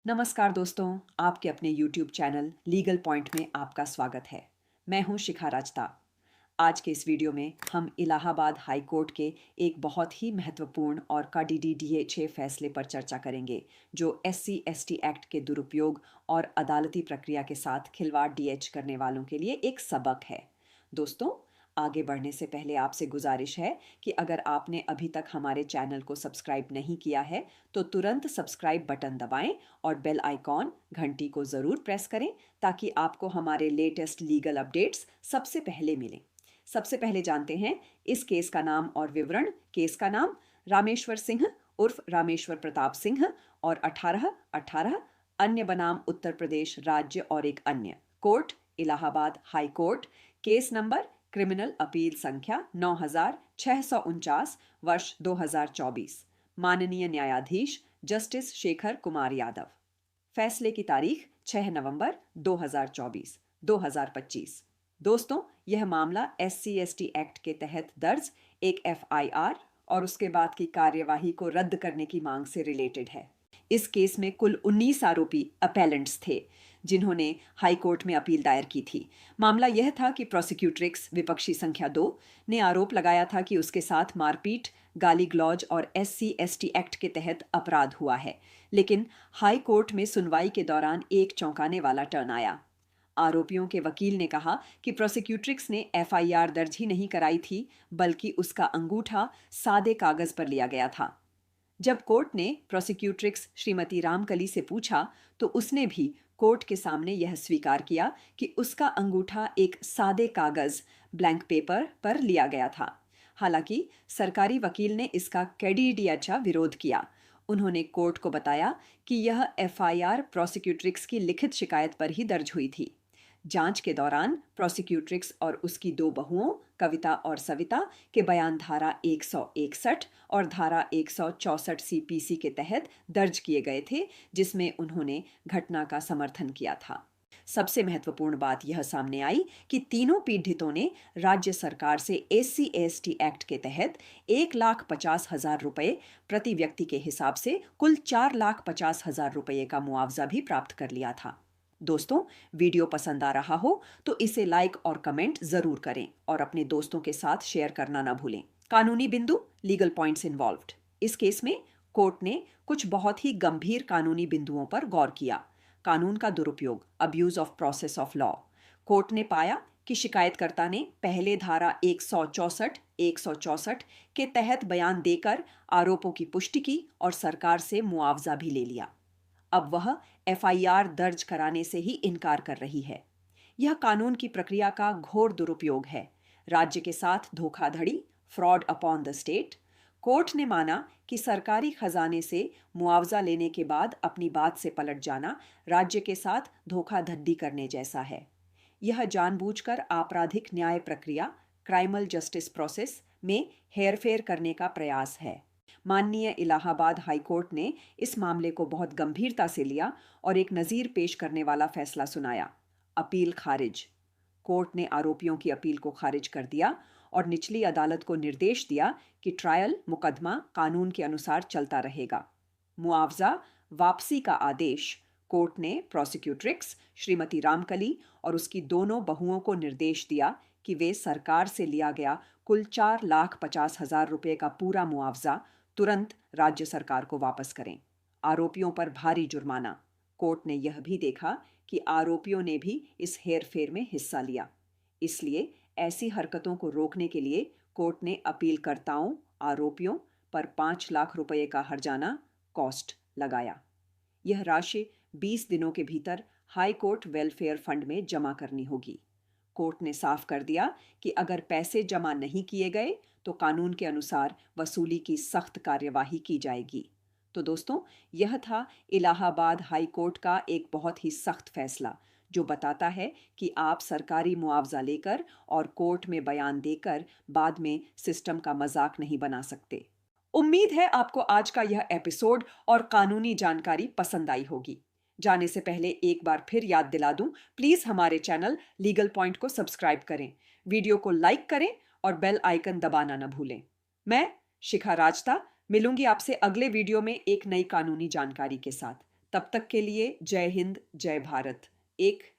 नमस्कार दोस्तों, आपके अपने YouTube चैनल लीगल पॉइंट में आपका स्वागत है। मैं हूं शिखा राजता। आज के इस वीडियो में हम इलाहाबाद हाई कोर्ट के एक बहुत ही महत्वपूर्ण और कड़ीडीडीए फैसले पर चर्चा करेंगे, जो SC/ST एक्ट के दुरुपयोग और अदालती प्रक्रिया के साथ खिलवाड़ डीएच करने वालों के लिए एक सबक है। दोस्तों, आगे बढ़ने से पहले आपसे गुजारिश है कि अगर आपने अभी तक हमारे चैनल को सब्सक्राइब नहीं किया है तो तुरंत सब्सक्राइब बटन दबाएं और बेल आइकॉन घंटी को ज़रूर प्रेस करें ताकि आपको हमारे लेटेस्ट लीगल अपडेट्स सबसे पहले मिलें। सबसे पहले जानते हैं इस केस का नाम और विवरण। केस का नाम रामेश्वर सिंह उर्फ रामेश्वर प्रताप सिंह और 1818, अन्य बनाम उत्तर प्रदेश राज्य और एक अन्य court Allahabad high court. Case number criminal appeal संख्या 9649 वर्ष 2024। माननीय न्यायाधीश जस्टिस शेखर कुमार यादव। फैसले की तारीख 6 नवंबर 2024 2025। दोस्तों, यह मामला SC/ST एक्ट के तहत दर्ज एक FIR और उसके बाद की कार्यवाही को रद्द करने की मांग से रिलेटेड है। इस केस में कुल 19 आरोपी अपेलेंट्स थे जिन्होंने हाई कोर्ट में अपील दायर की थी। मामला यह था कि प्रोसिक्यूट्रिक्स विपक्षी संख्या 2 ने आरोप लगाया था कि उसके साथ मारपीट, गाली गलौज और SC/ST एक्ट के तहत अपराध हुआ है। लेकिन हाई कोर्ट में सुनवाई के दौरान एक चौंकाने वाला टर्न आया। आरोपियों के वकील ने कहा कि प्रोसिक्यूट्रिक्स ने FIR दर्ज ही नहीं कराई थी, बल्कि उसका अंगूठा सादे कागज पर लिया गया था। जब कोर्ट ने प्रोसिक्यूट्रिक्स श्रीमती रामकली से पूछा तो उसने भी कोर्ट के सामने यह स्वीकार किया कि उसका अंगूठा एक सादे कागज ब्लैंक पेपर पर लिया गया था। हालांकि सरकारी वकील ने इसका कैडिडियाचा विरोध किया। उन्होंने कोर्ट को बताया कि यह FIR प्रोसिक्यूट्रिक्स की लिखित शिकायत पर ही दर्ज हुई थी। जांच के दौरान प्रोसिक्यूट्रिक्स और उसकी 2 बहुओं कविता और सविता के बयान धारा 161 और धारा 164 CPC के तहत दर्ज किए गए थे, जिसमें उन्होंने घटना का समर्थन किया था। सबसे महत्वपूर्ण बात यह सामने आई कि तीनों पीड़ितों ने राज्य सरकार से SC/ST एक्ट के तहत 1,50,000 रुपये प्रति व्यक्ति के हिसाब से कुल 4,50,000 रुपये का मुआवजा भी प्राप्त कर लिया था। दोस्तों, वीडियो पसंद आ रहा हो तो इसे लाइक और कमेंट जरूर करें और अपने दोस्तों के साथ शेयर करना ना भूलें। कानूनी बिंदु, लीगल पॉइंट्स इन्वॉल्व्ड। इस केस में कोर्ट ने कुछ बहुत ही गंभीर कानूनी बिंदुओं पर गौर किया। कानून का दुरुपयोग, abuse of process of law. Court ने पाया कि शिकायतकर्ता ने पहले धारा 164 के तहत बयान देकर आरोपों की पुष्टि की और सरकार से मुआवजा भी ले लिया। अब वह FIR दर्ज कराने से ही इनकार कर रही है। यह कानून की प्रक्रिया का घोर दुरुपयोग है। राज्य के साथ धोखाधड़ी, fraud upon the state. Court ने माना कि सरकारी खजाने से मुआवजा लेने के बाद अपनी बात से पलट जाना राज्य के साथ धोखाधड़ी करने जैसा है। यह जानबूझकर आपराधिक न्याय प्रक्रिया, क्राइमल जस्टिस प्रोसेस में हेरफेर करने का प्रयास है। माननीय इलाहाबाद हाई कोर्ट ने इस मामले को बहुत गंभीरता से लिया और एक नज़ीर पेश करने वाला फैसला सुनाया। अपील खारिज। कोर्ट ने आरोपियों की अपील को खारिज कर दिया और निचली अदालत को निर्देश दिया कि ट्रायल मुकदमा कानून के अनुसार चलता रहेगा। मुआवजा वापसी का आदेश। कोर्ट ने प्रोसिक्यूट्रिक्स श्रीमती रामकली और उसकी दोनों बहुओं को निर्देश दिया कि वे सरकार से लिया गया कुल 4,50,000 रुपये का पूरा मुआवजा तुरंत राज्य सरकार को वापस करें। आरोपियों पर भारी जुर्माना। कोर्ट ने यह भी देखा कि आरोपियों ने भी इस हेरफेर में हिस्सा लिया, इसलिए ऐसी हरकतों को रोकने के लिए कोर्ट ने अपीलकर्ताओं आरोपियों पर 5 लाख रुपये का हर्जाना कॉस्ट लगाया। यह राशि 20 दिनों के भीतर हाई कोर्ट वेलफेयर फंड में जमा करनी होगी। कोर्ट ने साफ कर दिया कि अगर पैसे जमा नहीं किए गए तो कानून के अनुसार वसूली की सख्त कार्यवाही की जाएगी। तो दोस्तों, यह था इलाहाबाद हाई कोर्ट का एक बहुत ही सख्त फैसला, जो बताता है कि आप सरकारी मुआवजा लेकर और कोर्ट में बयान देकर बाद में सिस्टम का मजाक नहीं बना सकते। उम्मीद है आपको आज का यह एपिसोड और कानूनी जानकारी पसंद आई होगी। जाने से पहले एक बार फिर याद दिला दूं, प्लीज हमारे चैनल लीगल पॉइंट को सब्सक्राइब करें, वीडियो को लाइक करें और बेल आइकन दबाना न भूलें। मैं शिखा राजता मिलूंगी आपसे अगले वीडियो में एक नई कानूनी जानकारी के साथ। तब तक के लिए जय हिंद, जय भारत। एक